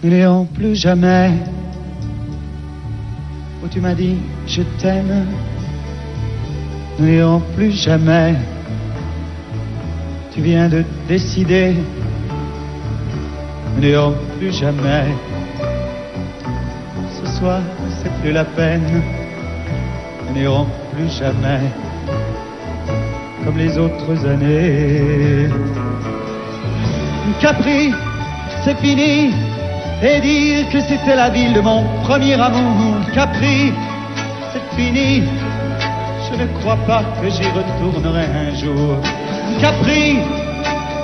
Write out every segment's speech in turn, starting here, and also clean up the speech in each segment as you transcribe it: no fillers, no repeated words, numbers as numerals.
Nous n'irons plus jamais où tu m'as dit je t'aime. Nous n'irons plus jamais. Tu viens de décider. Nous n'irons plus jamais. Ce soir, c'est plus la peine. Nous n'irons plus jamais comme les autres années. Capri, c'est fini. Et dire que c'était la ville de mon premier amour. Capri, c'est fini. Je ne crois pas que j'y retournerai un jour. Capri,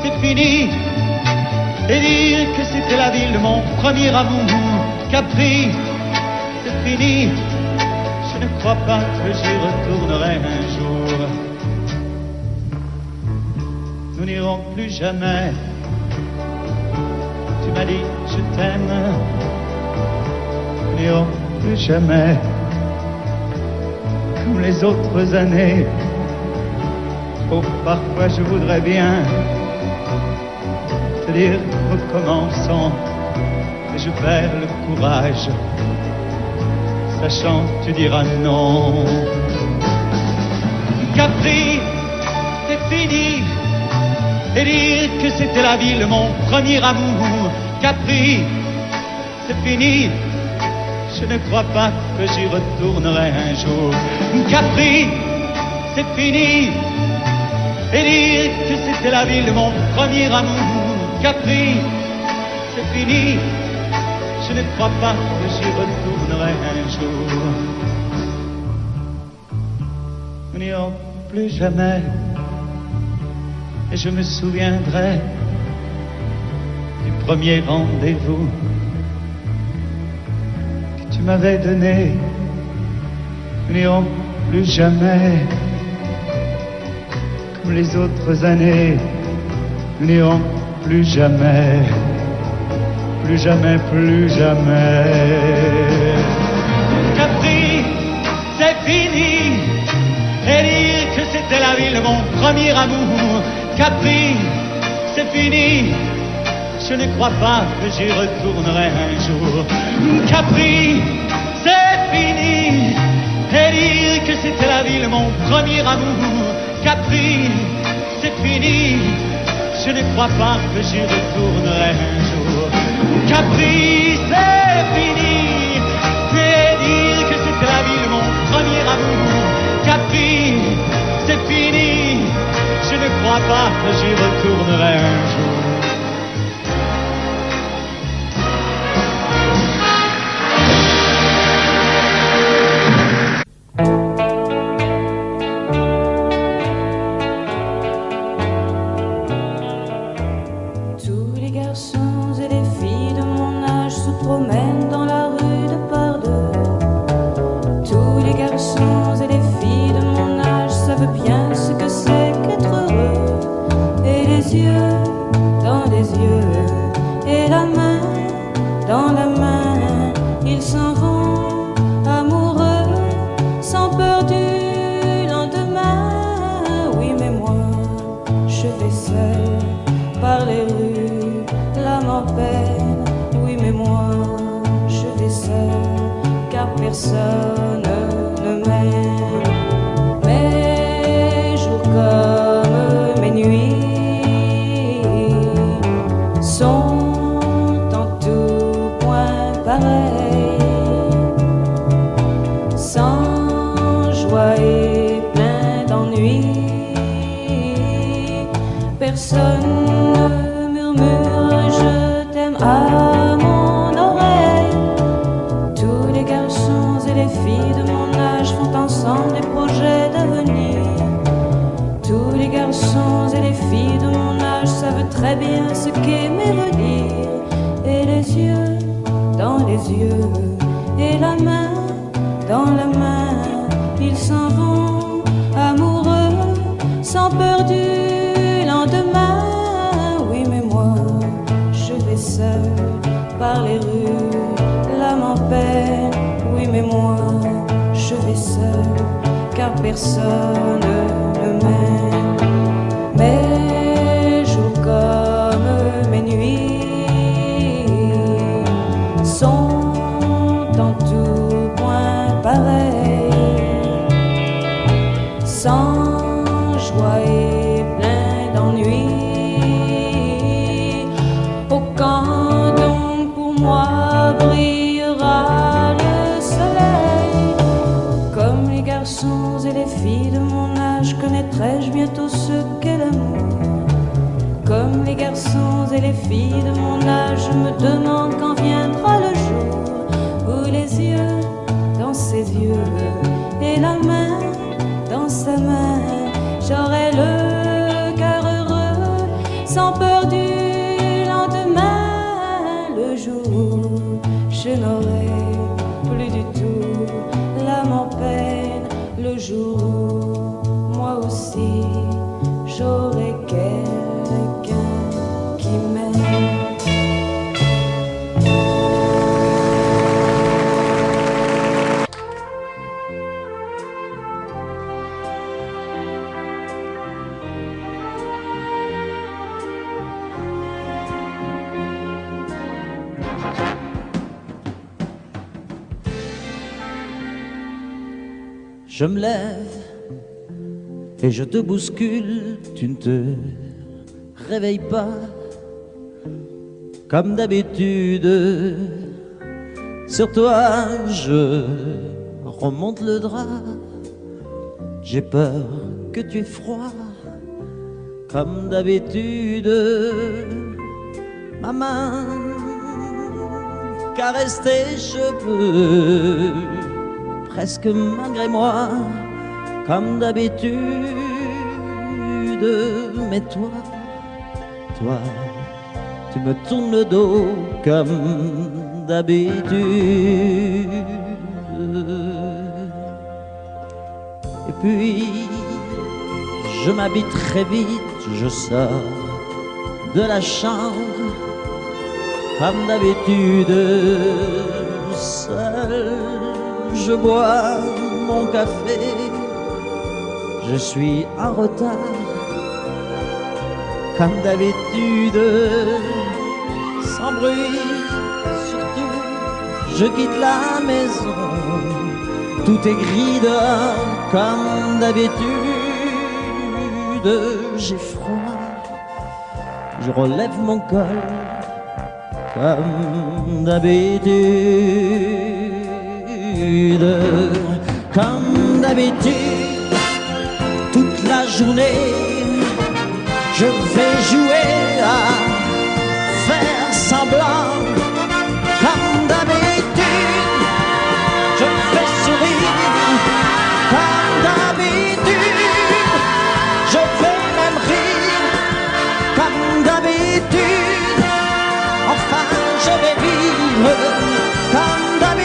c'est fini. Et dire que c'était la ville de mon premier amour. Capri, c'est fini. Je ne crois pas que j'y retournerai un jour. Nous n'irons plus jamais. Tu m'as dit je t'aime. Nous n'irons plus jamais comme les autres années. Oh, parfois je voudrais bien te dire recommençons, mais je perds le courage, sachant que tu diras non. Capri, c'est fini. Et dire que c'était la ville de mon premier amour. Capri, c'est fini. Je ne crois pas que j'y retournerai un jour. Capri, c'est fini. Et dire que c'était la ville de mon premier amour. Capri, c'est fini. Je ne crois pas que j'y retournerai un jour. Nous n'irons plus jamais. Et je me souviendrai du premier rendez-vous que tu m'avais donné. Nous n'irons plus jamais comme les autres années. Nous n'irons plus jamais, plus jamais, plus jamais. Capri, c'est fini. Et dire que c'était la ville de mon premier amour. Capri, c'est fini. Je ne crois pas que j'y retournerai un jour. Capri, c'est fini. Et dire que c'était la ville de mon premier amour. Capri, c'est fini. Je ne crois pas que j'y retournerai un jour. Capri, c'est fini. Et dire que c'était la ville de mon premier amour. Capri, c'est fini. Je ne crois pas que j'y retournerai un jour. Tous les garçons et les filles de mon âge se promènent dans la rue de par deux. Tous les garçons et les filles de mon âge savent bien ce que c'est qu'être heureux. Et les yeux dans les yeux, et la main dans la main, ils s'en vont amoureux, sans peur du lendemain. Oui, mais moi, je vais seul par les rues, l'âme en peine. Oui, mais moi, je vais seul, car personne ne m'aime. Mes jours comme mes nuits sont en tout point pareils, sans joie et plein d'ennui. Personne ne murmure je t'aime à mon oreille. Tous les garçons et les filles de mon âge font ensemble des projets d'avenir. Tous les garçons et les filles de mon âge savent très bien ce qu'aimer veut dire. Et les yeux dans les yeux, et la main dans la main, ils s'en vont amoureux, sans peur du lendemain. Oui, mais moi, je vais seul par les rues, l'âme en peine. Oui, mais moi, je vais seul, car personne ne m'aime. Mes jours comme mes nuits filles de mon âge. Je me demande quand viendra le jour où les yeux dans ses yeux et la main dans sa main, j'aurai le cœur heureux sans peur du lendemain. Le jour où je n'aurai plus du tout l'âme en peine, le jour où moi aussi j'aurai quelqu'un qui m'aime. Je me lève et je te bouscule, tu ne te réveilles pas comme d'habitude. Sur toi je remonte le drap, j'ai peur que tu aies froid comme d'habitude. Ma main caresse tes cheveux presque malgré moi, comme d'habitude. Mais toi, tu me tournes le dos comme d'habitude. Et puis, je m'habille très vite, je sors de la chambre, comme d'habitude, seul. Je bois mon café, je suis en retard, comme d'habitude, sans bruit, surtout, je quitte la maison, tout est gris dehors, comme d'habitude, j'ai froid, je relève mon col, comme d'habitude. Comme d'habitude, toute la journée, je vais jouer à faire semblant. Comme d'habitude, je fais sourire. Comme d'habitude, je vais même rire. Comme d'habitude, enfin je vais vivre. Comme d'habitude.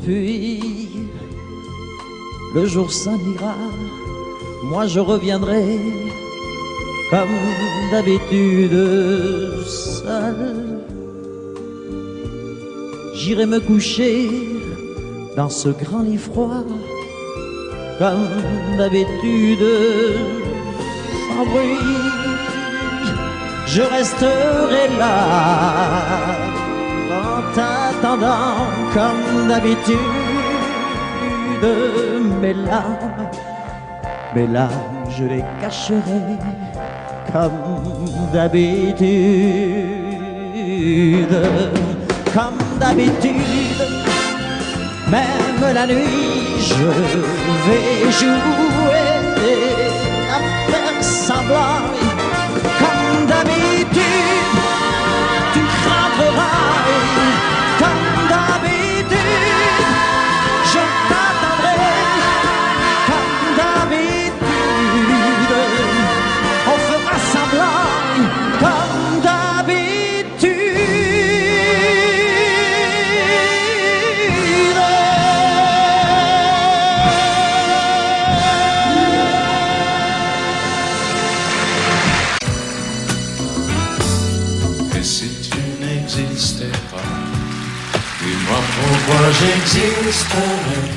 Puis, le jour s'en ira, moi je reviendrai, comme d'habitude, seul. J'irai me coucher dans ce grand lit froid, comme d'habitude, sans bruit. Je resterai là, en attendant, comme d'habitude, mes larmes, je les cacherai, comme d'habitude, comme d'habitude, même la nuit, je vais jouer à faire semblant, comme d'habitude, tu craindras, comme d'habitude, je t'attendrai, comme d'habitude, on fera semblant, comme d'habitude. Et si tu n'existais pas, dis-moi pourquoi j'existerais,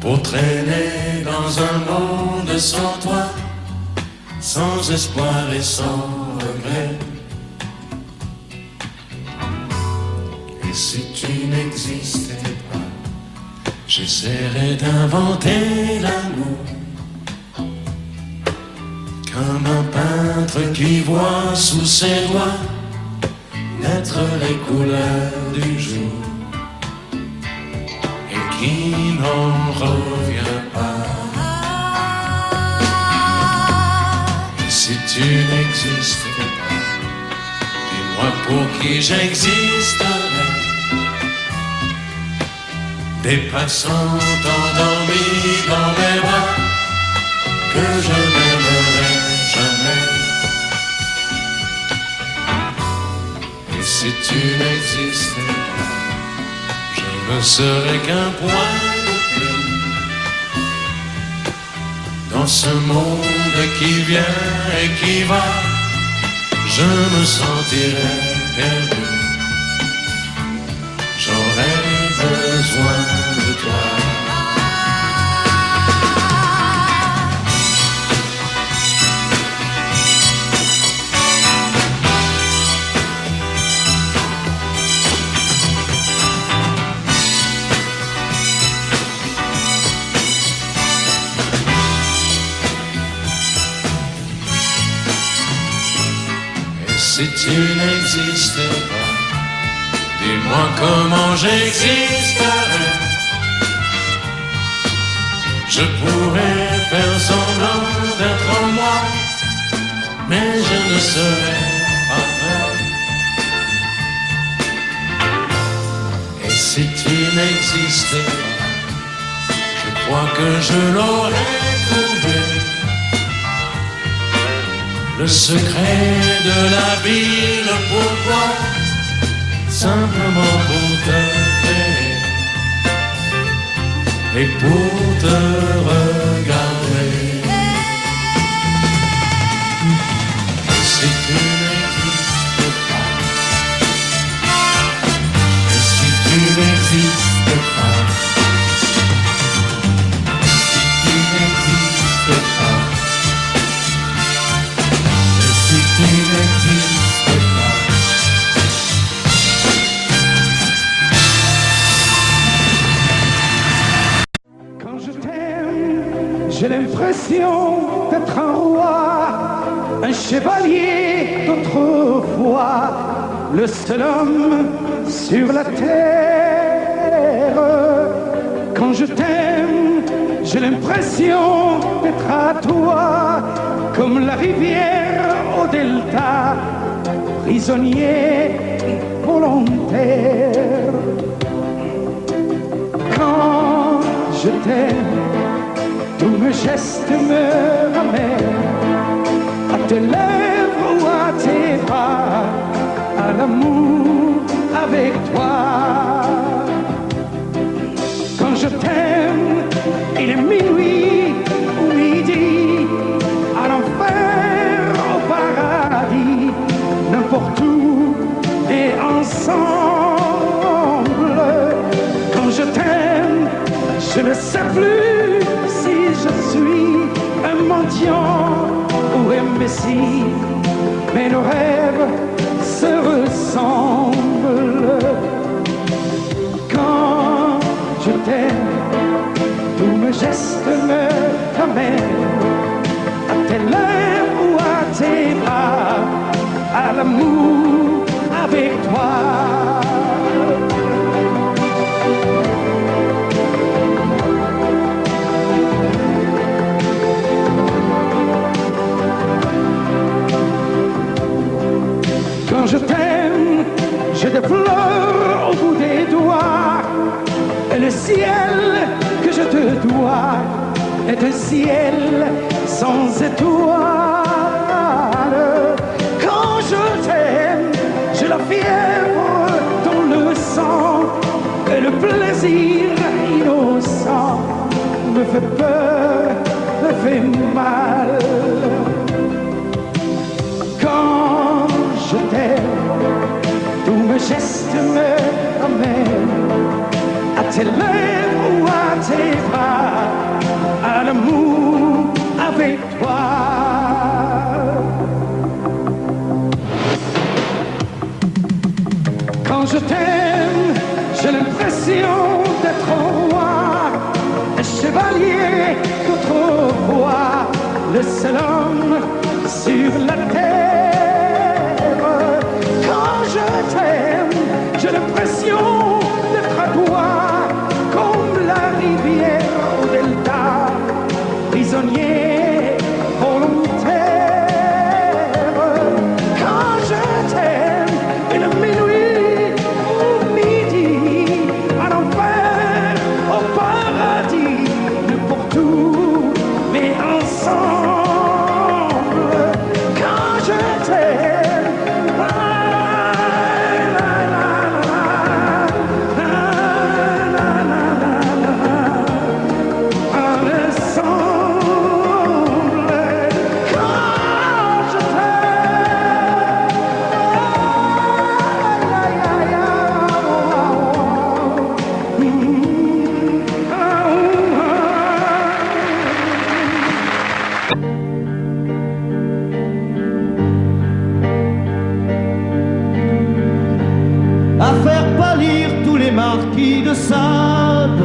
pour traîner dans un monde sans toi, sans espoir et sans regret. Et si tu n'existais pas, j'essaierais d'inventer l'amour, comme un peintre qui voit sous ses doigts naître les couleurs du jour et qui n'en revient pas. tu n'existais pas, dis-moi pour qui j'existerais. Des passants endormis dans mes bras que je n'aimerai jamais. Et si tu n'existais pas, je ne serais qu'un point de plus dans ce monde qui vient et qui va. Je me sentirais perdu. J'aurais besoin de toi. Et si tu n'existais pas, dis-moi comment j'existerais. Je pourrais faire semblant d'être moi, mais je ne serais pas vrai. Et si tu n'existais pas, je crois que je l'aurais trouvé. Le secret de la vie, le pourquoi, simplement pour te créer et pour te regarder. Et si tu n'existes pas, et si tu n'existes pas, si tu n'existes pas, et si tu n'existes pas. J'ai l'impression d'être un roi, un chevalier d'autrefois, le seul homme sur la terre. Quand je t'aime, j'ai l'impression d'être à toi, comme la rivière au delta, prisonnier volontaire. Quand je t'aime, tous mes gestes me ramènent à tes lèvres ou à tes bras, à l'amour avec toi. Quand je t'aime, il est minuit ou midi, à l'enfer, au paradis, n'importe où et ensemble. Quand je t'aime, je ne sais plus si je suis un mendiant ou imbécile, mais nos rêves se ressemblent. Quand je t'aime, tous mes gestes me ramènent à tes lèvres ou à tes bras, à l'amour avec toi. Quand je t'aime, j'ai des fleurs au bout des doigts, et le ciel que je te dois est un ciel sans étoiles. Quand je t'aime, j'ai la fièvre dans le sang, et le plaisir innocent me fait peur, me fait mal. Quand je t'aime, tous mes gestes me ramènent à tes lèvres ou à tes bras, à l'amour avec toi. Quand je t'aime, j'ai l'impression d'être un roi, un chevalier d'autrefois, le seul homme sur la terre. Quand je t'aime, j'ai l'impression d'être à toi, comme la rivière au delta, prisonnier volontaire. à faire pâlir tous les marquis de Sade,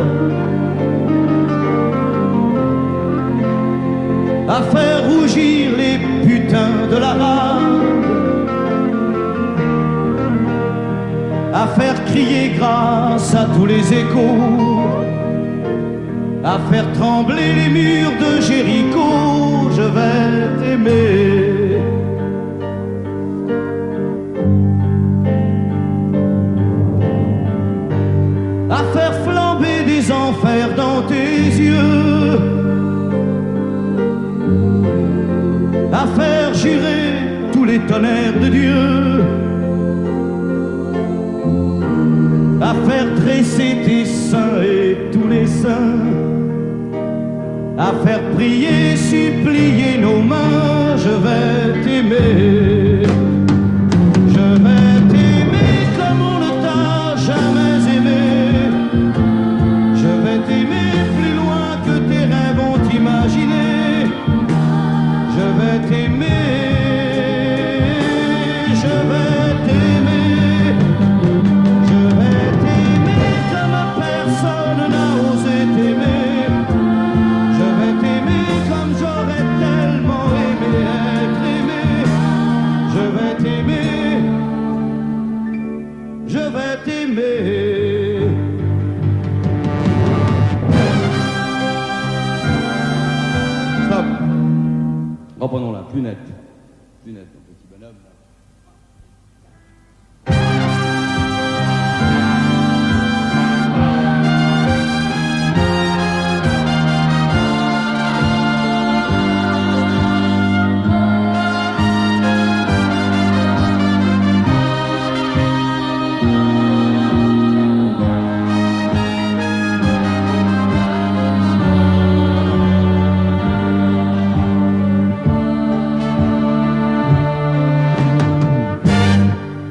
à faire rougir les putains de la rade, à faire crier grâce à tous les échos, à faire trembler les murs de Jéricho. Je vais t'aimer. À faire flamber des enfers dans tes yeux, à faire jurer tous les tonnerres de Dieu, à faire dresser tes seins et tous les saints, à faire prier, supplier nos mains. Je vais t'aimer. Je vais t'aimer comme on ne t'a jamais aimé. Je vais t'aimer plus loin que tes rêves ont imaginé. Je vais t'aimer. Je vais t'aimer. Je vais t'aimer comme personne n'a osé t'aimer. Je vais t'aimer comme j'aurais tellement aimé être aimé. Je vais t'aimer. Je vais t'aimer. Stop. Reprenons là, plus net. Plus net, mon petit bonhomme.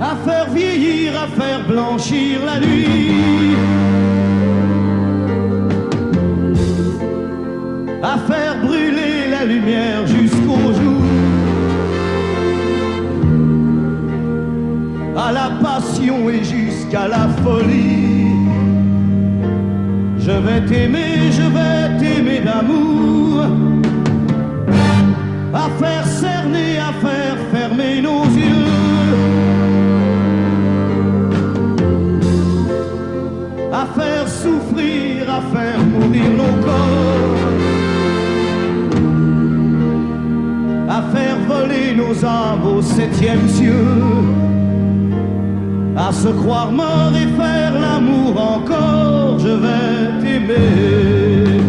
À faire vieillir, à faire blanchir la nuit, à faire brûler la lumière jusqu'au jour, à la passion et jusqu'à la folie. Je vais t'aimer d'amour, à faire cerner, à faire fermer nos yeux, à faire souffrir, à faire mourir nos corps, à faire voler nos âmes au 7e cieux, à se croire mort et faire l'amour encore. Je vais t'aimer.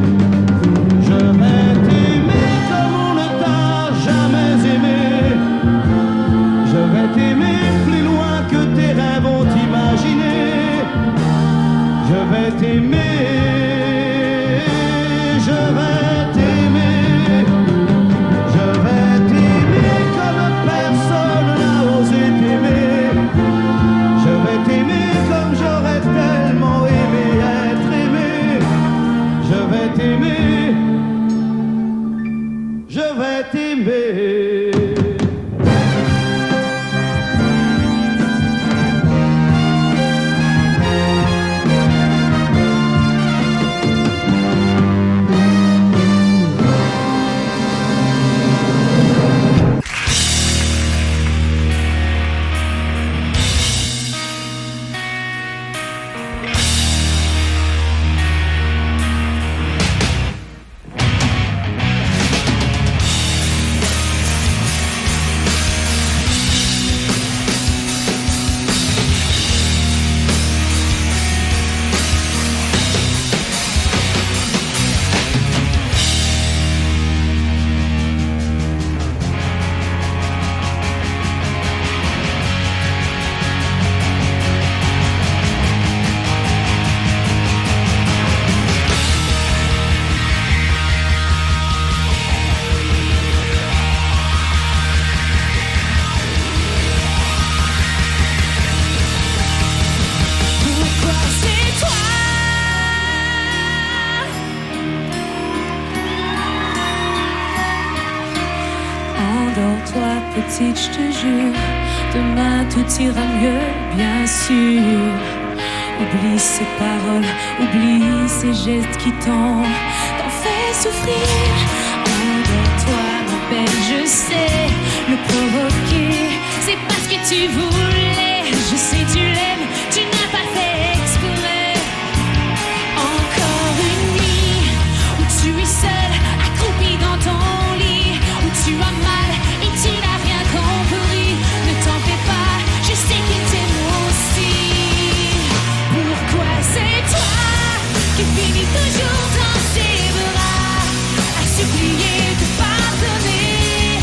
Je vais t'aimer comme on ne t'a jamais aimé. Je vais t'aimer plus loin que tes rêves ont imaginé. Je vais t'aimer, je vais t'aimer, je vais t'aimer comme personne n'a osé t'aimer. Je vais t'aimer comme j'aurais tellement aimé être aimé. Je vais t'aimer, je vais t'aimer. Endors-toi, petite, je te jure. Demain tout ira mieux, bien sûr. Oublie ces paroles, oublie ces gestes qui t'ont fait souffrir. Endors-toi, ma belle, je sais le provoquer. C'est parce que tu voulais, je sais tu l'aimes, tu n'as pas fait exprès. Encore une nuit où tu es seule, accroupie dans ton lit, où tu as mal et tu n'as rien compris. Ne t'en fais pas, je sais qu'il t'aime aussi. Pourquoi c'est toi qui finis toujours dans ses bras, à supplier de pardonner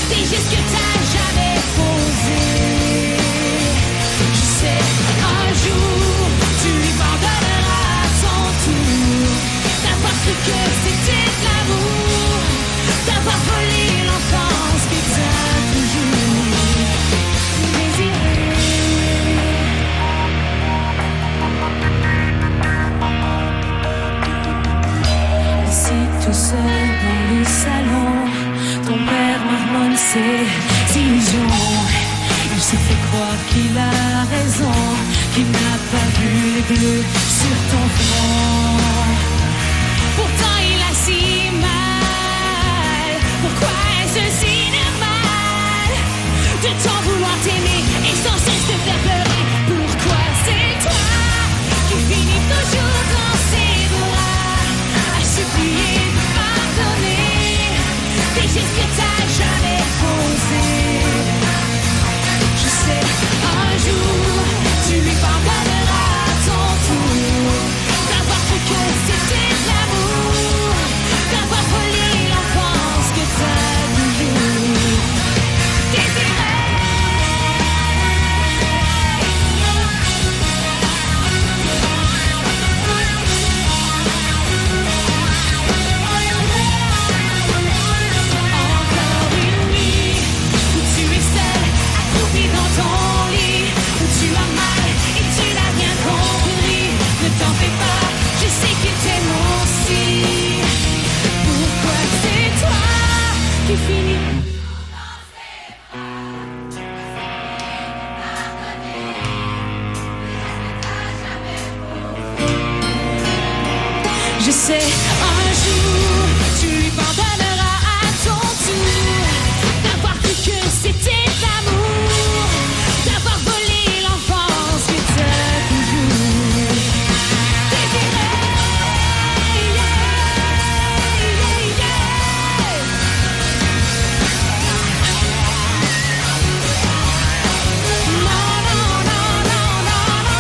des gestes que t'as jamais posés. Je sais, un jour tu lui pardonneras à son tour d'avoir cru que c'était de l'amour, d'avoir volé l'enfance que t'as toujours désiré. Assis tout seul dans le salon, ton père marmonne ses illusions. Il se fait croire qu'il a raison, qu'il n'a pas vu les bleus sur ton front. Pourtant il a si mal. Pourquoi est-ce si normal de t'en vouloir t'aimer et sans cesse te faire pleurer? Pourquoi c'est toi qui finis toujours dans ses bras, à supplier de pardonner des gestes que t'as jamais posés? Je sais, un jour tu lui pardonneras à ton tour d'avoir cru que c'était de l'amour, d'avoir volé l'enfance que t'as toujours désiré. Encore une nuit où tu es seule, accroupie dans ton lit, où tu as mal et tu n'as rien compris. Ne t'en fais pas, je sais qu'il t'aime aussi. Pourquoi c'est toi qui finis? Je sais, un jour tu lui pardonneras à ton tour d'avoir cru que c'était de l'amour, d'avoir volé l'enfance que t'as toujours désiré. Non, non, non, non, non, non, non.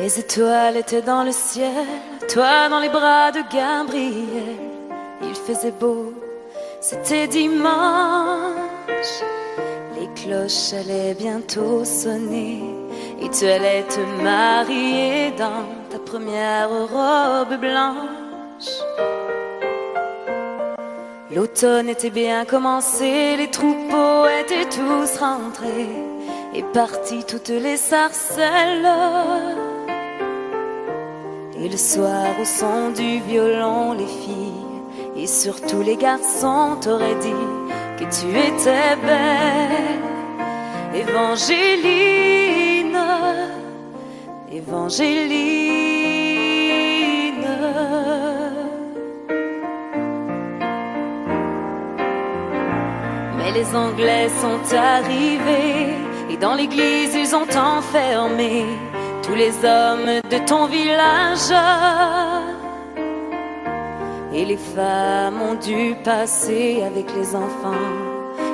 Les étoiles étaient dans le ciel, toi dans les bras de Gabriel. Il faisait beau, c'était dimanche. Les cloches allaient bientôt sonner et tu allais te marier dans ta première robe blanche. L'automne était bien commencé, les troupeaux étaient tous rentrés et partis toutes les sarcelles. Et le soir au son du violon, les filles Et surtout les garçons t'auraient dit que tu étais belle. Évangéline, Évangéline. Mais les Anglais sont arrivés et dans l'église ils ont enfermé tous les hommes de ton village. Et les femmes ont dû passer avec les enfants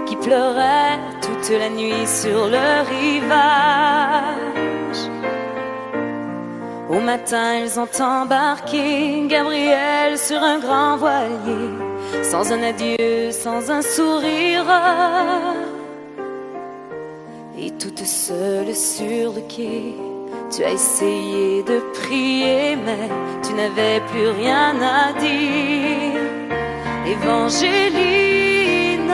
qui pleuraient toute la nuit sur le rivage. Au matin, ils ont embarqué Gabriel sur un grand voilier, sans un adieu, sans un sourire. Et toute seule sur le quai, tu as essayé de prier, mais tu n'avais plus rien à dire. Évangéline,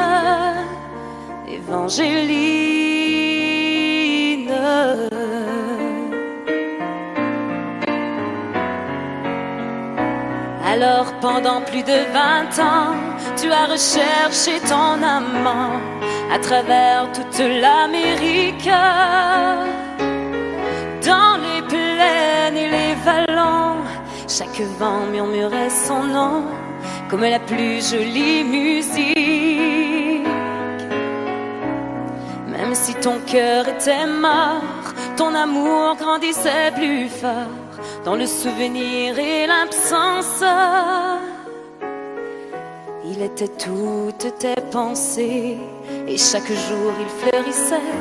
Évangéline. Alors pendant plus de 20 ans, tu as recherché ton amant à travers toute l'Amérique. Dans les plaines et les vallons, chaque vent murmurait son nom comme la plus jolie musique. Même si ton cœur était mort, ton amour grandissait plus fort dans le souvenir et l'absence. Il était toutes tes pensées et chaque jour il fleurissait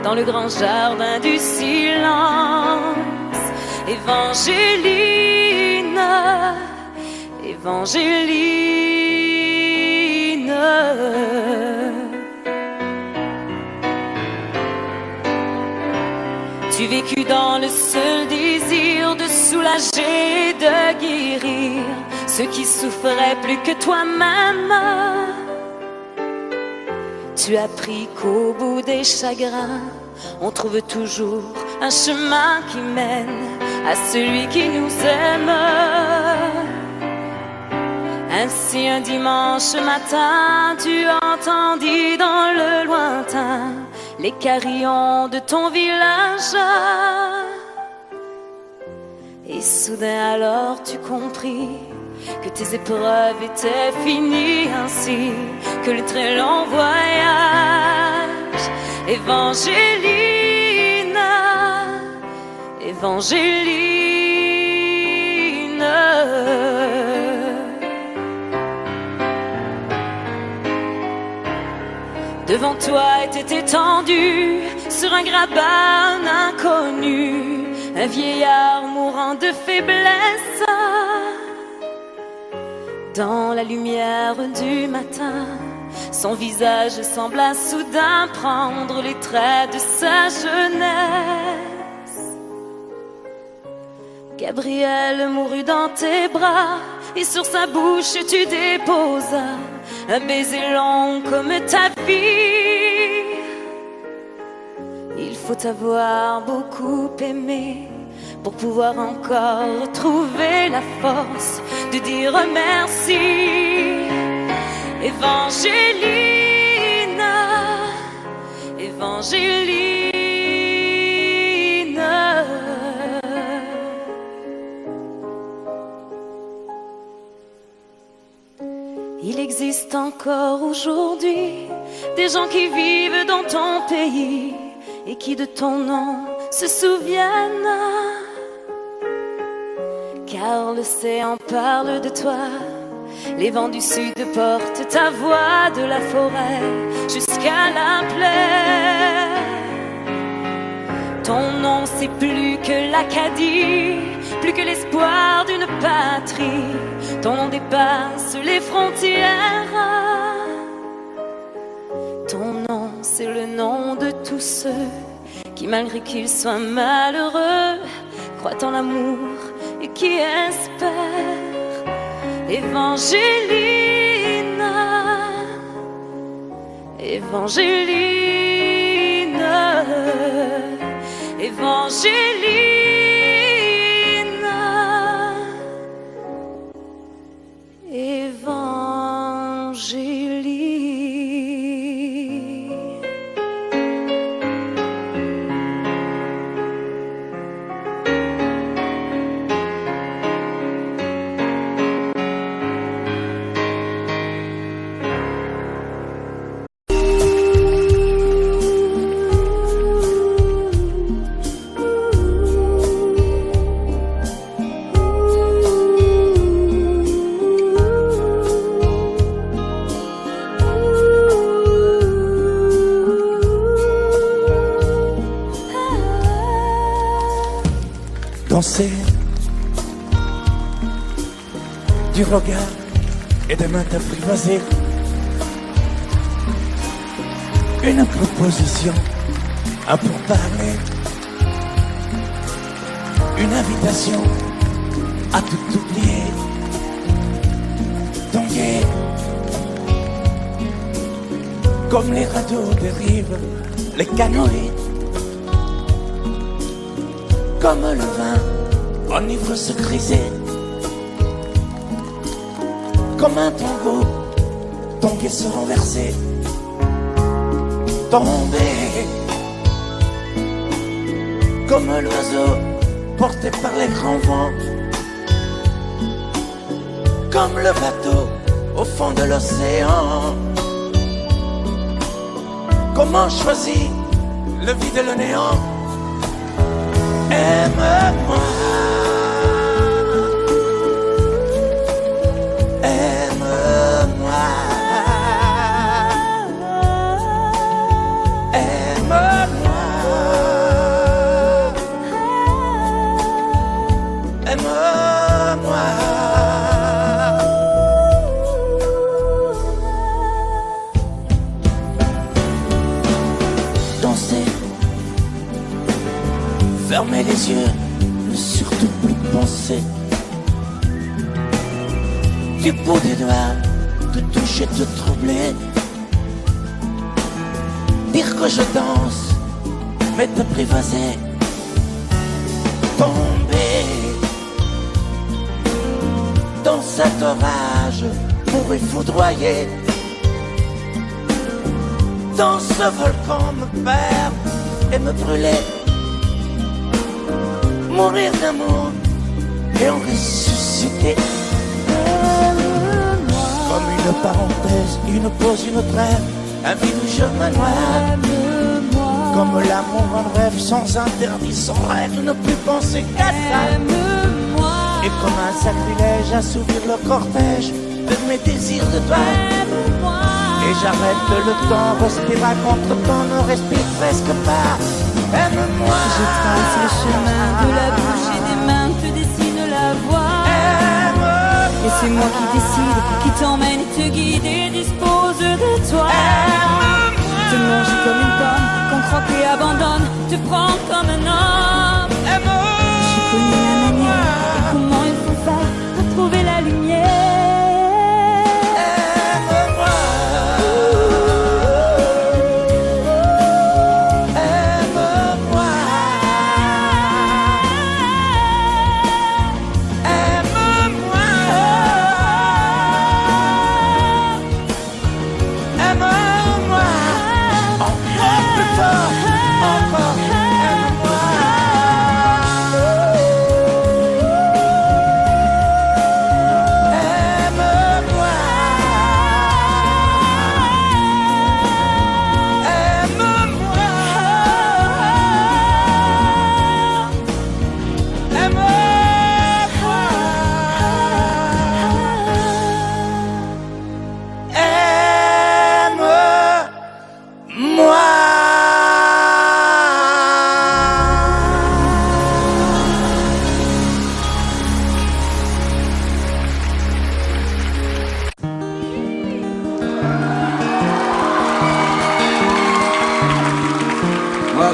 dans le grand jardin du silence. Évangéline, Évangéline. Tu vécus dans le seul désir de soulager et de guérir ceux qui souffraient plus que toi-même. Tu as appris qu'au bout des chagrins, on trouve toujours un chemin qui mène à celui qui nous aime. Ainsi un dimanche matin, tu entendis dans le lointain les carillons de ton village. Et soudain alors tu compris que tes épreuves étaient finies, ainsi que le très long voyage. Évangéline, Évangéline. Devant toi était étendu sur un grabat un inconnu, un vieillard mourant de faiblesse. Dans la lumière du matin, son visage sembla soudain prendre les traits de sa jeunesse. Gabriel mourut dans tes bras et sur sa bouche tu déposas un baiser long comme ta vie. Il faut avoir beaucoup aimé pour pouvoir encore retrouver la force de dire merci. Évangéline, Évangéline. Il existe encore aujourd'hui des gens qui vivent dans ton pays et qui de ton nom se souviennent. Car l'océan parle de toi, les vents du sud portent ta voix de la forêt jusqu'à la plaine. Ton nom c'est plus que l'Acadie, plus que l'espoir d'une patrie. Ton nom dépasse les frontières. Ton nom c'est le nom de tous ceux qui malgré qu'ils soient malheureux croient en l'amour et qui espèrent. Évangéline, Évangéline, Évangéline, Évangéline. Angélique. Danser du regard et de main t'apprivoiser. Une proposition à pourparler. Une invitation à tout oublier. Tanguer comme les radeaux des rives, les canoës. Comme le vin enivre se griser. Comme un tango, tanguer se renverser. Tomber comme l'oiseau porté par les grands vents. Comme le bateau au fond de l'océan. Comment choisir le vide et le néant? Aime-moi, aime-moi, aime-moi, aime-moi. Danser, fermer les yeux, ne surtout plus penser. Du bout des doigts, te toucher, te troubler. Dire que je danse, mais t'apprivoiser. Tomber dans cet orage pour y foudroyer. Dans ce volcan me perdre et me brûler. Mourir d'amour et en ressusciter. Comme une parenthèse, une pause, une trêve, un vide où je me noie. Comme l'amour en rêve, sans interdit, sans règle, ne plus penser qu'à ça. Et comme un sacrilège, assouvir le cortège de mes désirs de toi. Et j'arrête le temps, respire à contre-temps, ne respire presque pas. Aime-moi. Je trace le chemin de la bouche et des mains, te dessine la voie. Et c'est moi qui décide, qui t'emmène, te guide et dispose de toi. Te mange comme une pomme, qu'on croque et abandonne, te prend comme un homme. J'ai connu la manière et comment il faut faire pour trouver la lumière.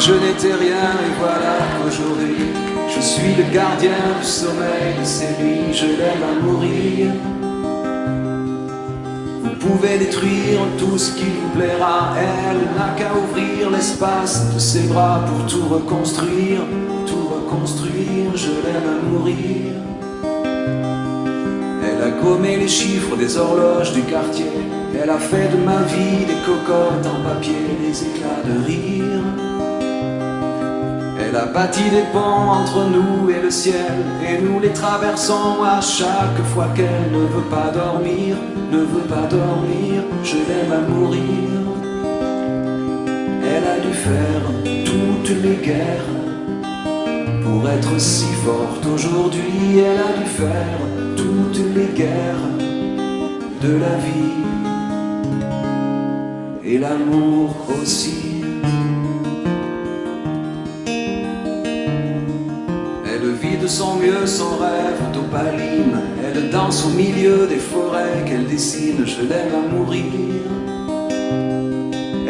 Je n'étais rien et voilà qu'aujourd'hui je suis le gardien du sommeil de ces nuits. Je l'aime à mourir. Vous pouvez détruire tout ce qui vous plaira. Elle n'a qu'à ouvrir l'espace de ses bras pour tout reconstruire. Tout reconstruire, je l'aime à mourir. Elle a gommé les chiffres des horloges du quartier. Elle a fait de ma vie des cocottes en papier, des éclats de rire. Elle a bâti des ponts entre nous et le ciel, et nous les traversons à chaque fois qu'elle ne veut pas dormir, ne veut pas dormir. Je l'aime à mourir. Elle a dû faire toutes les guerres pour être si forte aujourd'hui. Elle a dû faire toutes les guerres de la vie et l'amour aussi. Elle vit de son mieux son rêve d'opaline. Elle danse au milieu des forêts qu'elle dessine. Je l'aime à mourir.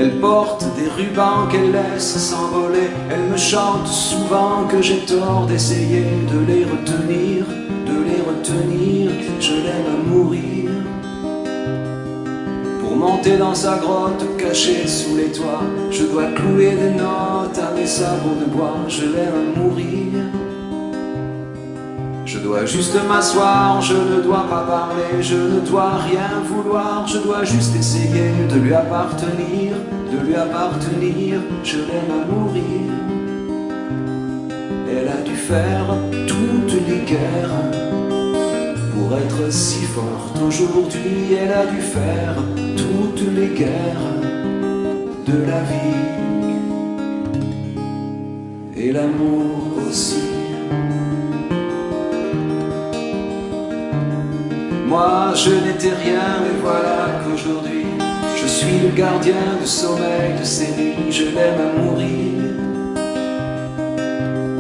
Elle porte des rubans qu'elle laisse s'envoler. Elle me chante souvent que j'ai tort d'essayer de les retenir, de les retenir. Je l'aime à mourir. Pour monter dans sa grotte cachée sous les toits, je dois clouer des notes à mes sabots de bois. Je l'aime à mourir. Je dois juste m'asseoir, je ne dois pas parler, je ne dois rien vouloir, je dois juste essayer de lui appartenir, de lui appartenir. Je l'aime à mourir. Elle a dû faire toutes les guerres pour être si forte aujourd'hui. Elle a dû faire toutes les guerres de la vie et l'amour aussi. Moi je n'étais rien, mais voilà qu'aujourd'hui je suis le gardien du sommeil de ces nuits. Je l'aime à mourir.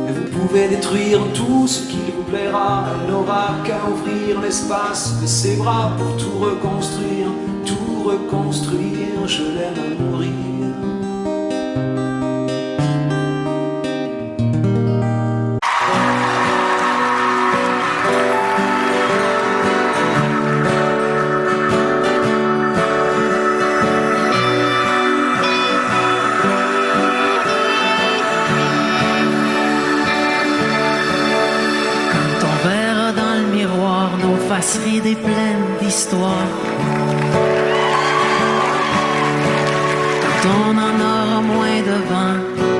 Et vous pouvez détruire tout ce qui vous plaira. Elle n'aura qu'à ouvrir l'espace de ses bras pour tout reconstruire, tout reconstruire. Je l'aime à mourir. Des plaines d'histoire. Quand on en aura moins de vent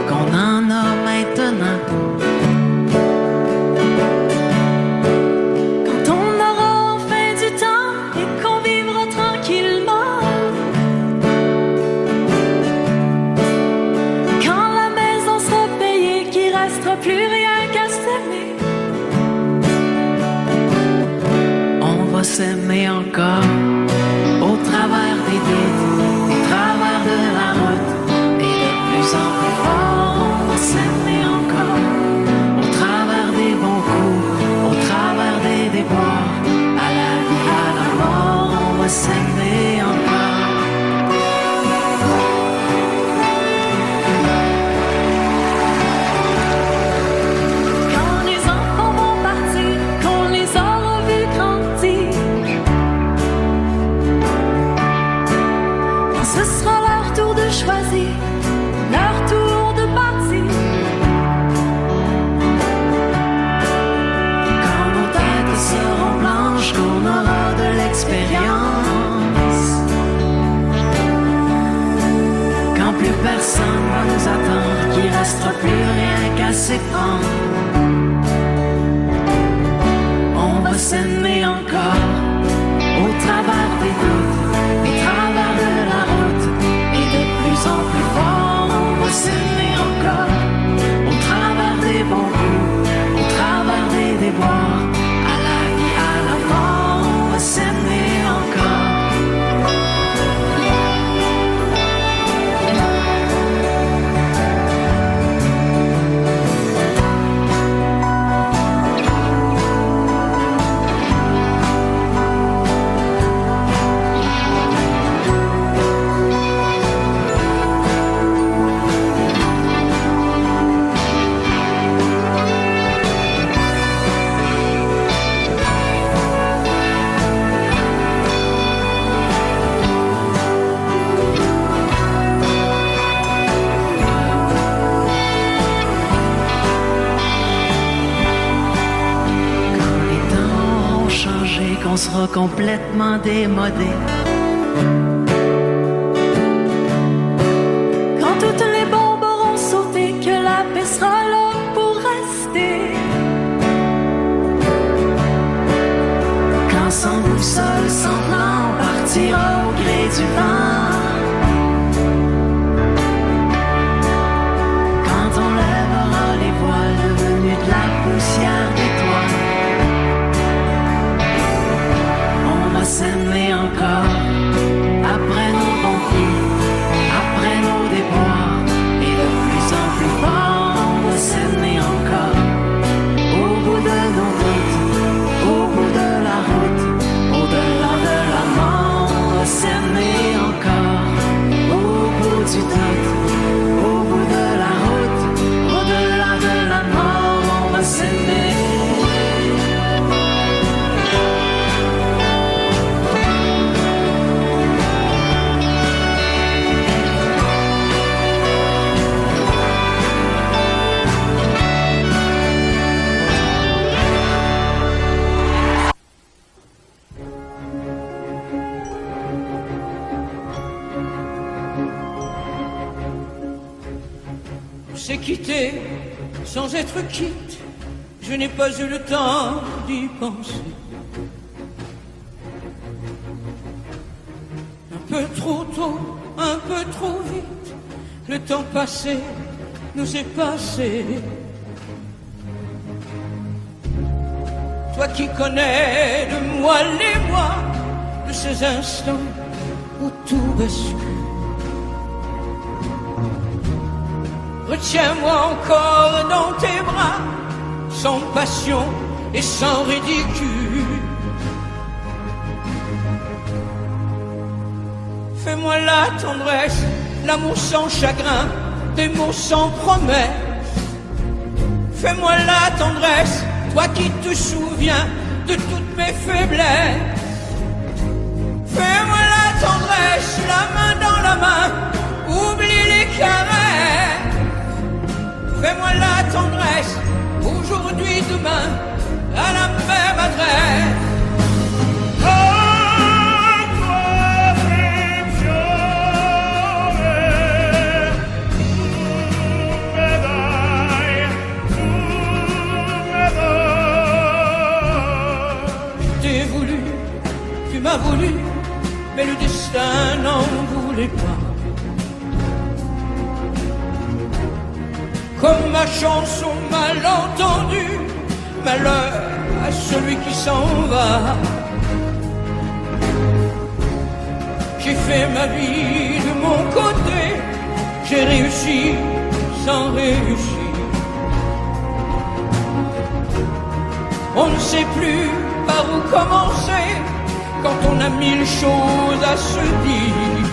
qu'on en a maintenant. Quand on aura enfin du temps et qu'on vivra tranquillement. Quand la maison sera payée, qu'il restera plus rien qu'à s'aimer. S'aimer encore au travers des vides, au travers de la route, et de plus en plus fort. On va s'aimer encore au travers des bons coups, au travers des déboires, à la vie, à la mort. On va s'aimer encore. Quand les enfants vont partir, qu'on les aura vus grandir, ce sera leur tour de choisir, leur tour de partir. Quand nos têtes seront blanches, qu'on aura de l'expérience. Quand plus personne va nous attendre, qu'il restera plus rien qu'à s'éprendre. On va s'aimer encore au travers des doutes, des travers de la route, et de plus en plus fort. On va s'aimer encore au travers des bons coups, au travers des déboires, à la vie, à la mort. On va s'aimer encore. soit complètement démodé. Quand toutes les bombes auront sauté, que la paix sera là pour rester. Quand sans boussole, sans plan, partira au gré du vent. Quand on lèvera les voiles devenus de la poussière d'étoiles, on va s'aimer encore après nos bons coups, après nos déboires, et de plus en plus fort, on va s'aimer encore au bout de nos routes, au bout de la route, au-delà de la mort, on va s'aimer encore au bout du doute, au bout de la route, au-delà de la mort, on va s'aimer. C'est quitté sans être quitte, je n'ai pas eu le temps d'y penser. Un peu trop tôt, un peu trop vite, le temps passé nous est passé. Toi qui connais de moi les mois, de ces instants où tout bascule. Retiens-moi encore dans tes bras, sans passion et sans ridicule. Fais-moi la tendresse, l'amour sans chagrin, des mots sans promesse. Fais-moi la tendresse, toi qui te souviens de toutes mes faiblesses. Fais-moi la tendresse, la main dans la main, oublie les caresses. Fais-moi la tendresse, aujourd'hui, demain, à la même adresse. Je t'ai voulu, tu m'as voulu, mais le destin n'en voulait pas. Comme ma chanson mal entendue, malheur à celui qui s'en va. J'ai fait ma vie de mon côté, j'ai réussi sans réussir. On ne sait plus par où commencer quand on a mille choses à se dire.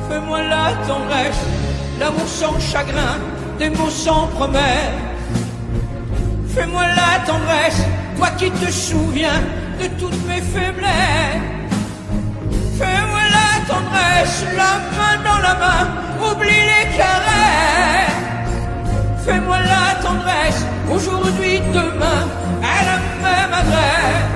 Fais-moi la tendresse, l'amour sans chagrin, des mots sans promesse. Fais-moi la tendresse, toi qui te souviens de toutes mes faiblesses. Fais-moi la tendresse, la main dans la main, oublie les caresses. Fais-moi la tendresse, aujourd'hui, demain, à la même adresse.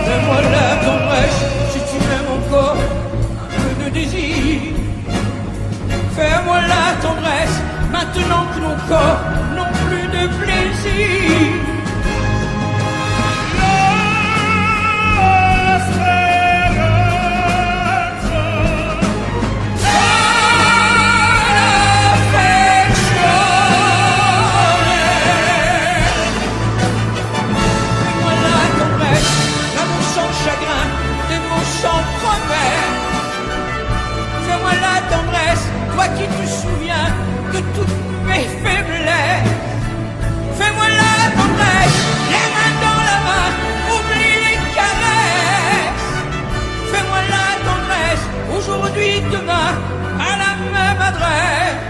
Fais-moi la tendresse, si tu m'aimes encore, un peu de désir. Fais-moi la tendresse, maintenant que nos corps n'ont plus de plaisir. Toi qui te souviens de toutes mes faiblesses. Fais-moi la tendresse, les mains dans la main, oublie les caresses. Fais-moi la tendresse, aujourd'hui, demain, à la même adresse.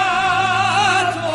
Innamorato.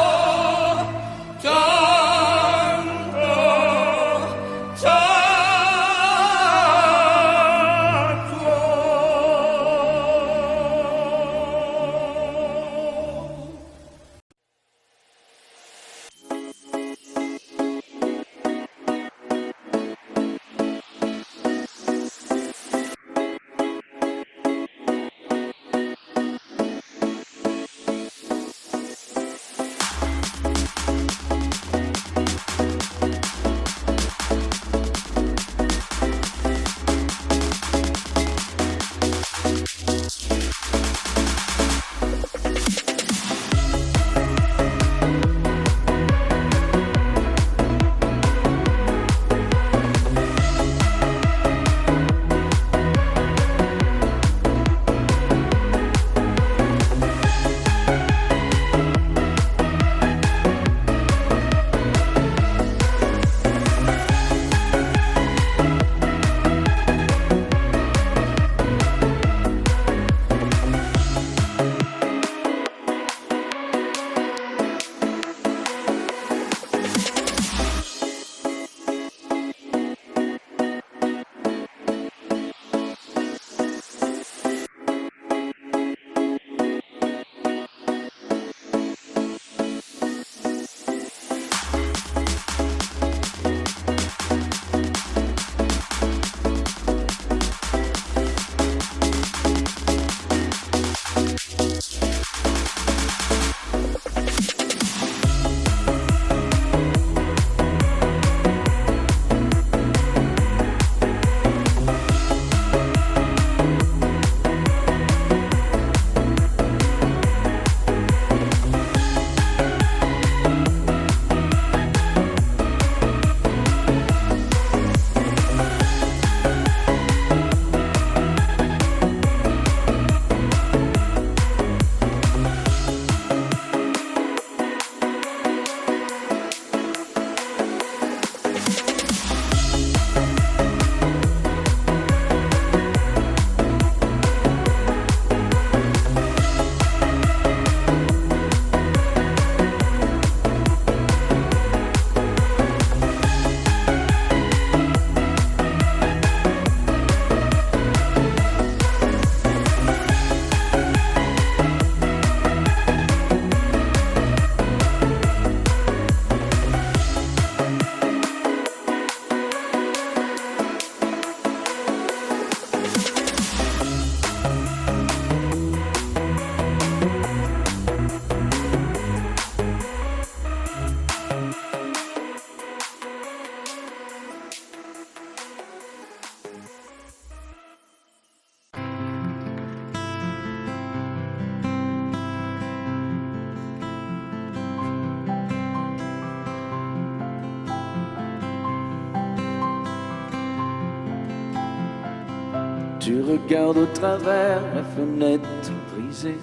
Tu regardes au travers la fenêtre brisée.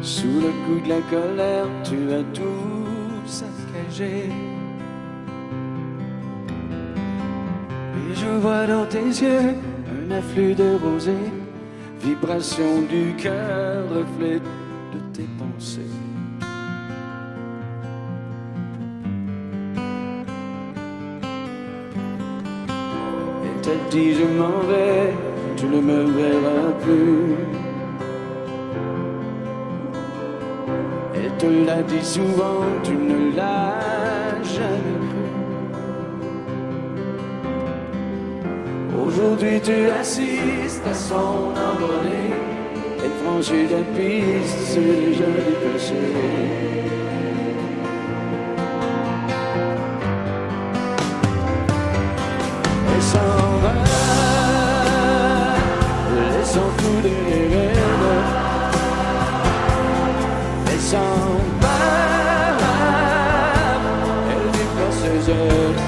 Sous le coup de la colère, tu as tout saccagé. Et je vois dans tes yeux un afflux de rosée, vibration du cœur, reflet de tes pensées. Et t'as dit je m'en vais, tu ne me verras plus. Et te l'a dit souvent, tu ne l'as jamais cru. Aujourd'hui tu assistes à son envolée. Elle franchit la piste, c'est déjà dépassé. Elle s'en va, laissant tous les rêves. Elle s'en va, elle déploie ses ailes.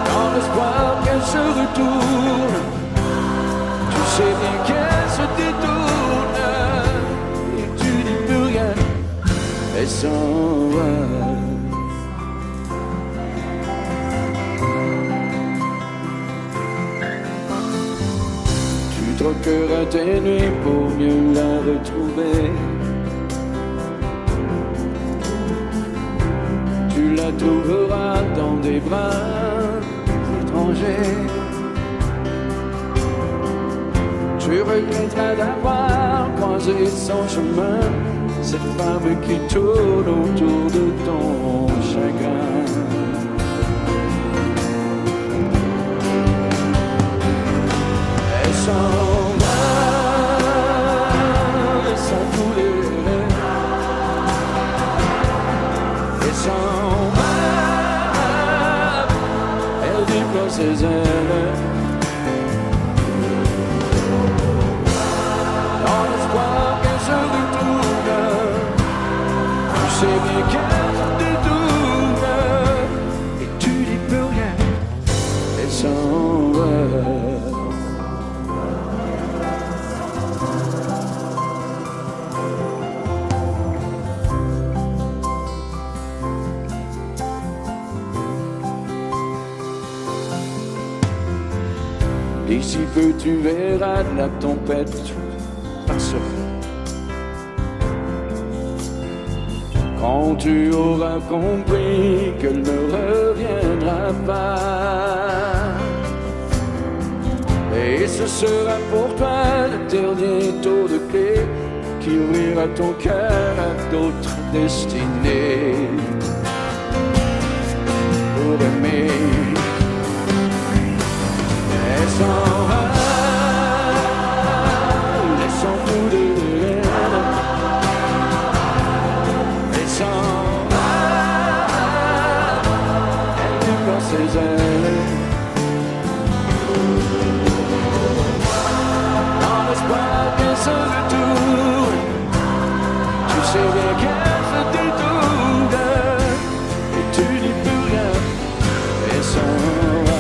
Dans l'espoir qu'elle se retourne, tu sais bien qu'elle se détourne. Et tu dis plus rien, elle s'en va. Tu troqueras tes nuits pour mieux la retrouver. Tu la trouveras dans des bras étrangers. Tu regretteras d'avoir croisé son chemin, cette femme qui tourne autour de ton chagrin. Elle s'en va, laissant couler l'air. Elle s'en va, elle déploie ses ailes. Dans l'espoir qu'elle se retourne, tu sais bien qu'elle se détourne. Et tu dis plus rien, elle s'en va. D'ici peu tu verras la tempête passer. Quand tu auras compris qu'elle ne reviendra pas. Et ce sera pour toi le dernier tour de clé qui ouvrira ton cœur à d'autres destinées. Pour aimer. Elle s'en va, laissant tout de l'air. Elle s'en va, elle déploie ses ailes. Dans l'espoir qu'elle se retourne, tu sais bien qu'elle se détourne. Et tu dis plus rien, elle s'en va.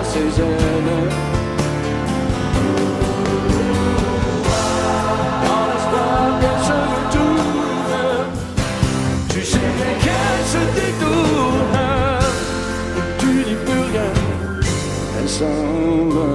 Ses ailes. Dans l'espoir qu'elle se retourne, tu sais bien qu'elle se détourne. Et tu dis plus rien, elle s'en va.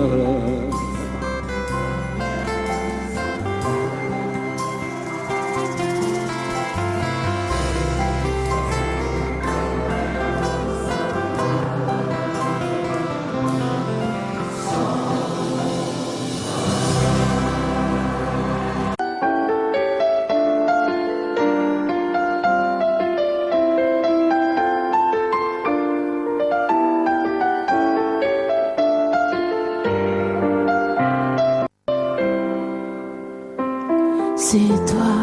C'est toi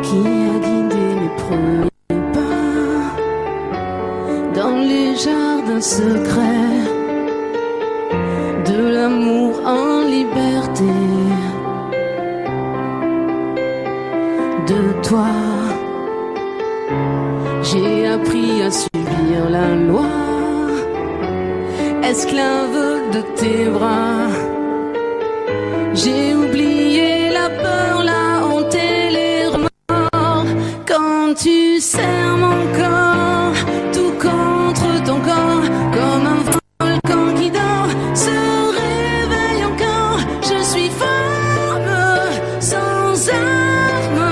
qui as guidé mes premiers pas. un secret de l'amour en liberté. De toi, j'ai appris à subir la loi, esclave de tes bras. J'ai oublié la peur, la honte et les remords. Quand tu serres mon corps, tout contre ton corps, comme un volcan qui dort, se réveille encore. Je suis femme, sans arme,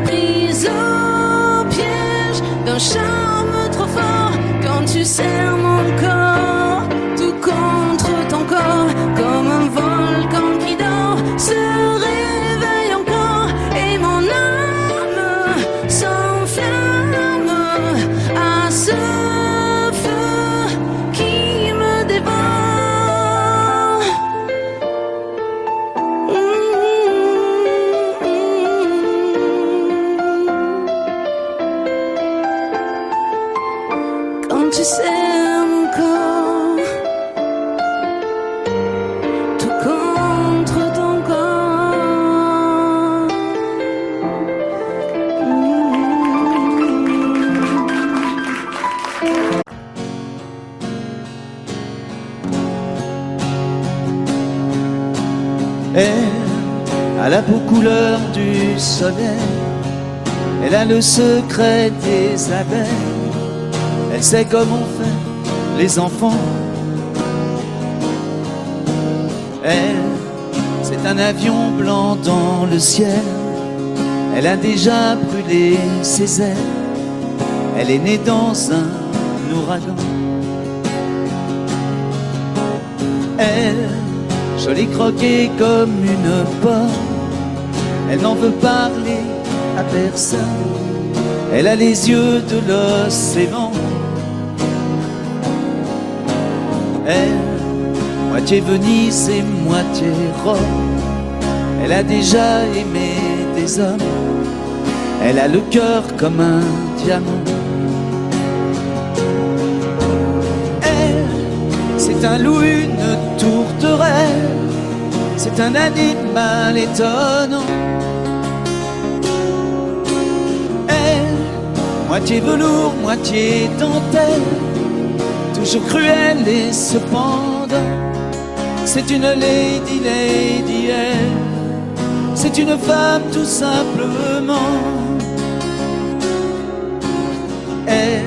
prise au piège d'un charme trop fort. Quand tu serres mon corps, tout contre ton corps, comme un volcan qui dort, se réveille encore, et mon âme s'enflamme à ce feu qui me dévore. Quand tu serres mon corps, tout contre ton corps. Elle a la peau couleur du soleil, elle a le secret des abeilles, elle sait comment faire les enfants. Elle, c'est un avion blanc dans le ciel, elle a déjà brûlé ses ailes, elle est née dans un ouragan. Elle, jolie croquée comme une pomme, elle n'en veut parler à personne, elle a les yeux de l'océan. Elle, moitié Venise et moitié Rome, elle a déjà aimé des hommes, elle a le cœur comme un diamant. Elle, c'est un loup, une tourterelle, c'est un animal étonnant. Elle, moitié velours, moitié dentelle, toujours cruelle et cependant, c'est une lady, lady, elle, c'est une femme tout simplement. Elle,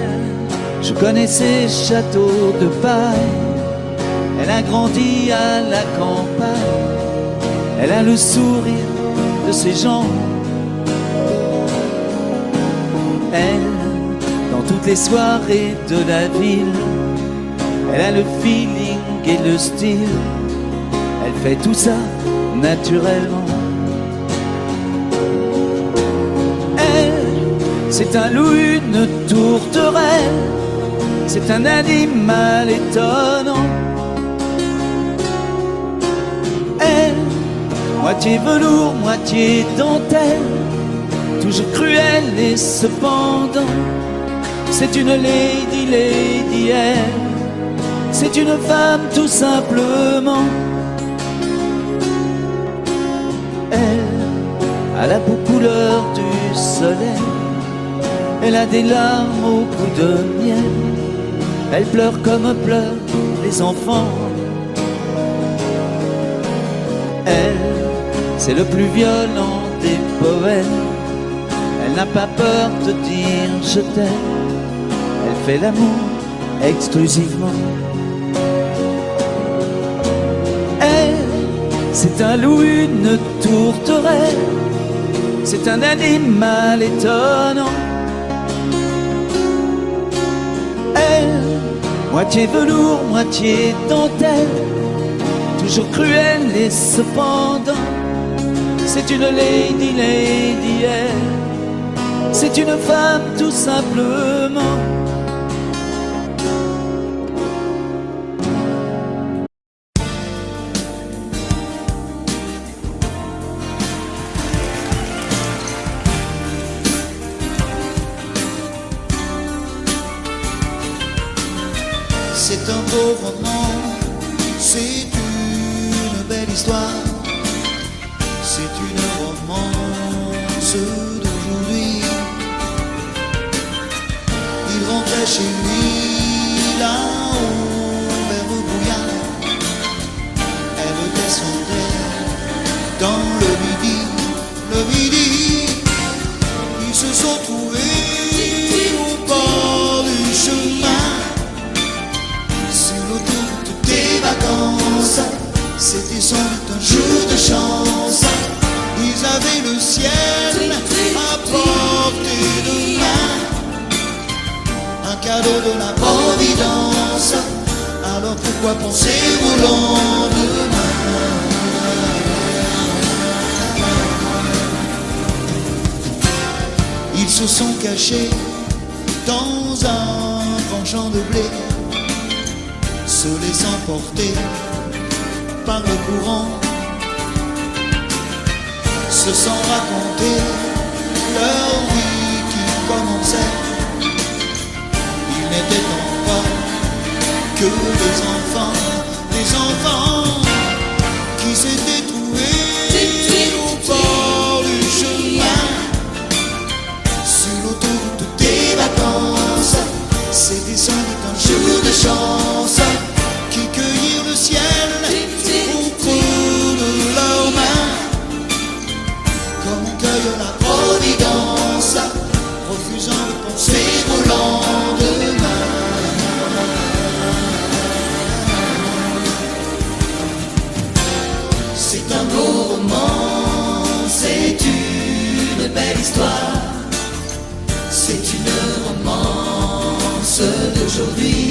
je connais ses châteaux de paille, elle a grandi à la campagne, elle a le sourire de ses gens. Elle, dans toutes les soirées de la ville, elle a le feeling et le style, elle fait tout ça naturellement. Elle, c'est un loup, une tourterelle, c'est un animal étonnant. Elle, moitié velours, moitié dentelle, toujours cruelle et cependant, c'est une lady, lady, elle, c'est une femme tout simplement. Elle a la peau couleur du soleil, elle a des larmes au goût de miel, elle pleure comme pleurent les enfants. Elle, c'est le plus violent des poètes, elle n'a pas peur de dire je t'aime, elle fait l'amour exclusivement. Elle, c'est un loup, une tourterelle, c'est un animal étonnant. Elle, moitié velours, moitié dentelle, toujours cruelle et cependant, c'est une lady, lady, elle, c'est une femme tout simplement. beau roman, c'est une belle histoire, c'est une romance d'aujourd'hui. Il rentrait chez lui là-haut vers le brouillard, elle descendait dans le midi, ils se sont trouvés au bord du chemin, sur l'autoroute des vacances. C'était sans doute un jour de chance, ils avaient le ciel à portée de main, un cadeau de la Providence. Alors pourquoi penser au lendemain? Ils se sont cachés dans un grand champ de blé, se laissant porter par le courant, se sont racontés leur vie qui commençait. Ils n'étaient encore que des enfants qui s'étaient trouvés au bord du chemin, sur l'autoroute des vacances. C'était sans doute un jour de chance, qui cueillirent le ciel au creux de leurs mains, comme on cueille la Providence, refusant de penser au lendemain. C'est un beau roman, c'est une belle histoire, c'est une romance d'aujourd'hui.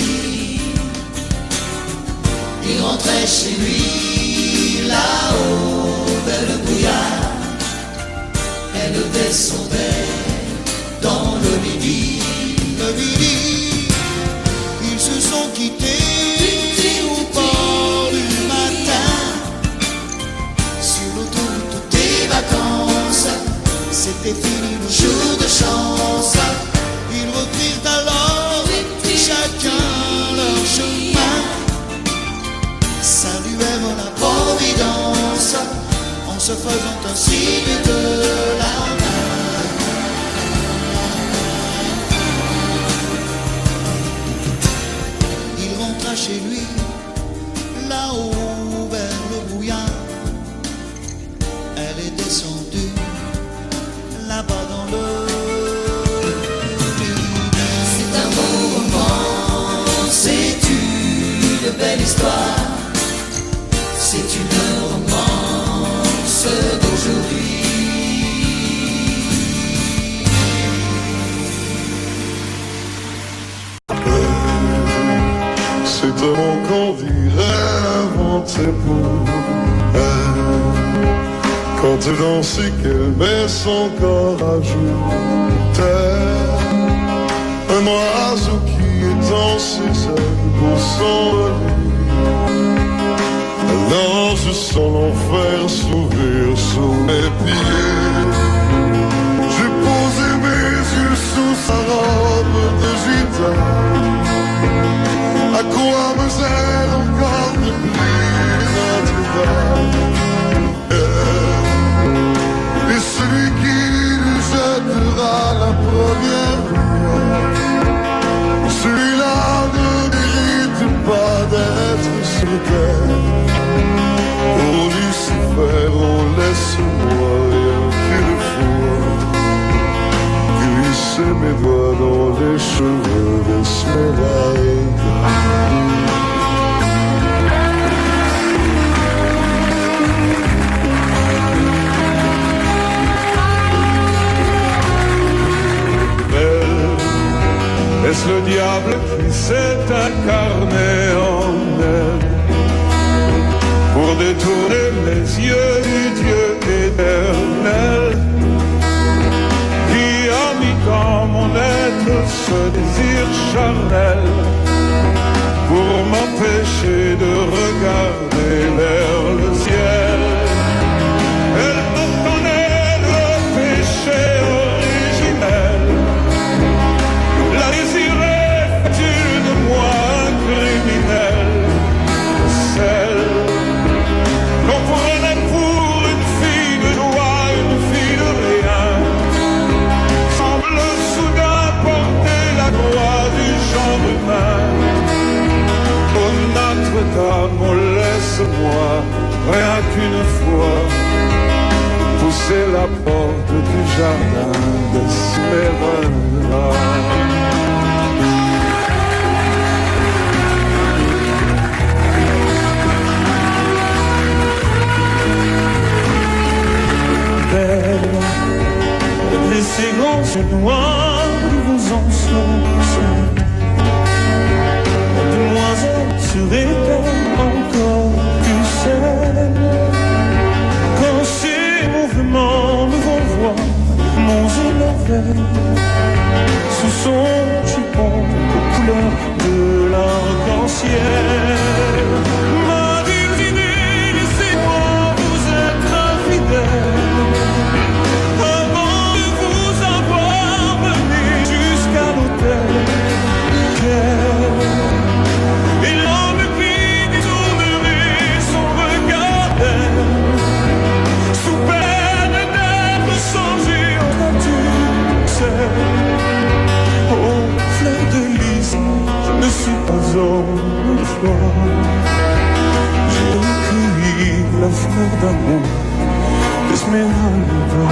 Il rentrait chez lui là-haut vers le brouillard, elle descendait dans le midi. Ils se sont quittés au bord du matin, sur l'autoroute des vacances. C'était fini le jour de chance. Ils reprirent alors chacun leur chemin, saluèrent la Providence en se faisant un signe de la main. Il rentra chez lui là-haut vers le brouillard, elle est descendue là-bas dans le midi. C'est un beau roman, c'est une belle histoire, c'est une romance d'aujourd'hui. C'est un mot qu'on dirait inventé pour elle, quand elle danse et qu'elle met son corps à jour. Tel un oiseau qui étend ses ailes pour s'envoler, alors je sens l'enfer s'ouvrir sous mes pieds. J'ai posé mes yeux sous sa robe de gitane. À quoi me sert encore de plus Notre-Dame? Et celui qui lui jettera la première lumière, celui-là ne mérite pas d'être sur terre. Oh Lucifer, oh laisse-moi rien qu'une fois glisser mes doigts dans les cheveux d'Esmeralda. Est-ce le diable qui s'est incarné en elle pour détourner les yeux du Dieu éternel, qui a mis dans mon être ce désir charnel pour m'empêcher de regarder vers le ciel? Elle me connaît le péché originel, la désirait fait-il de moi un criminel? pousser la porte du jardin d'Esmeralda. Et ces grands yeux noirs qui vous enfoncent, demoiselle serait-elle encore plus celle quand ces mouvements me renvoient mon émerveille sous son jupon aux couleurs de l'arc-en-ciel. Ma divinité, laissez-moi vous être infidèle. Et l'homme puis détournerait son regard sous peine d'être changé en nature. Oh, fleur de lys, je ne suis pas homme de foi. J'ai recueilli la fleur d'amour d'Esmeralda.